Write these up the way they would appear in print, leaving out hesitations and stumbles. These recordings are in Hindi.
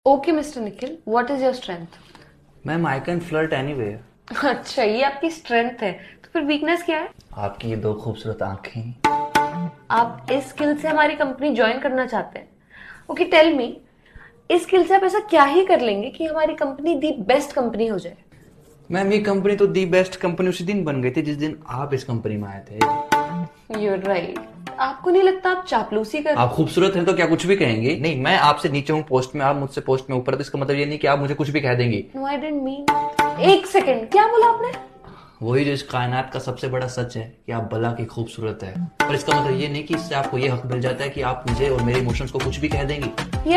Okay mister Nikhil, what is your strength? Ma'am I can flirt anyway. अच्छा, ये आपकी स्ट्रेंथ है, तो फिर वीकनेस क्या है? आपकी ये दो खूबसूरत आंखें। आप इस स्किल से हमारी कंपनी ज्वाइन करना चाहते हैं? ओके टेल मी, इस स्किल से आप ऐसा क्या ही कर लेंगे कि हमारी कंपनी दी बेस्ट कंपनी हो जाए? मैम ये कंपनी तो दी बेस्ट कंपनी उसी दिन बन गई थी जिस दिन आप इस कंपनी में आए थे। You're right. आपको नहीं लगता आप चापलूसी कर? आप खूबसूरत हैं तो क्या कुछ भी कहेंगे? नहीं, मैं आपसे नीचे हूँ पोस्ट में, आप मुझसे पोस्ट में ऊपर, तो इसका मतलब ये नहीं कि आप मुझे कुछ भी कह देंगी। No I didn't mean. एक सेकंड, क्या बोला आपने? वही जो इस कायनात का सबसे बड़ा सच है कि आप भला की खूबसूरत है, पर इसका मतलब ये नहीं कि इससे आपको ये हक मिल जाता है कि आप मुझे और मेरे इमोशंस को कुछ भी कह देंगी।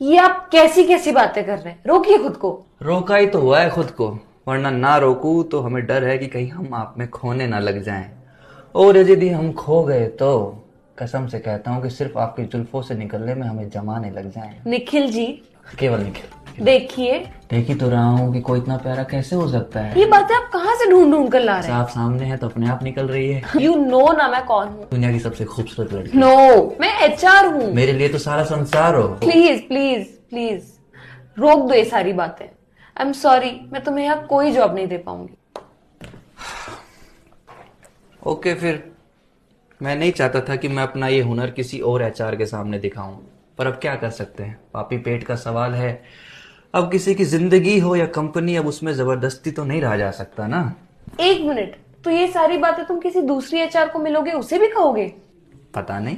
ये आप कैसी कैसी बातें कर रहे हैं? रोकिए खुद को। रोका ही तो हुआ है खुद को, वरना ना रोकू तो हमें डर है कि कहीं हम आप में खोने ना लग जाएं, और यदि हम खो गए तो कसम से कहता हूँ कि सिर्फ आपकी जुल्फों से निकलने में हमें जमाने लग जाएं। निखिल जी, केवल निखिल। देखिए, देख ही तो रहा हूँ कि कोई इतना प्यारा कैसे हो सकता है। ये बातें आप कहाँ से ढूंढ ढूंढ कर ला रहे हैं? आप सामने है तो अपने आप निकल रही है। यू नो ना मैं कौन हूँ? दुनिया की सबसे खूबसूरत लड़की। नो, मैं HR हूँ। मेरे लिए तो सारा संसार हो। प्लीज प्लीज प्लीज रोक दो ये सारी बातें। आई एम सॉरी, मैं तुम्हें यहाँ कोई जॉब नहीं दे पाऊंगी। ओके फिर, मैं नहीं चाहता था कि मैं अपना ये हुनर किसी और HR के सामने दिखाऊं, पर अब क्या कर सकते हैं, पापी पेट का सवाल है। अब किसी की जिंदगी हो या कंपनी, अब उसमें जबरदस्ती तो नहीं रहा जा सकता ना। एक मिनट, तो ये सारी बातें तुम किसी दूसरी HR को मिलोगे उसे भी कहोगे? पता नहीं।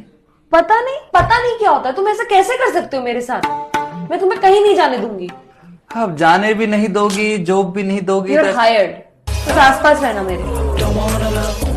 पता नहीं क्या होता है? तुम ऐसा कैसे कर सकते हो मेरे साथ? मैं तुम्हें कहीं नहीं जाने दूंगी। अब जाने भी नहीं दोगी, जॉब भी नहीं दोगी। You're hired। बस आसपास रहना मेरे।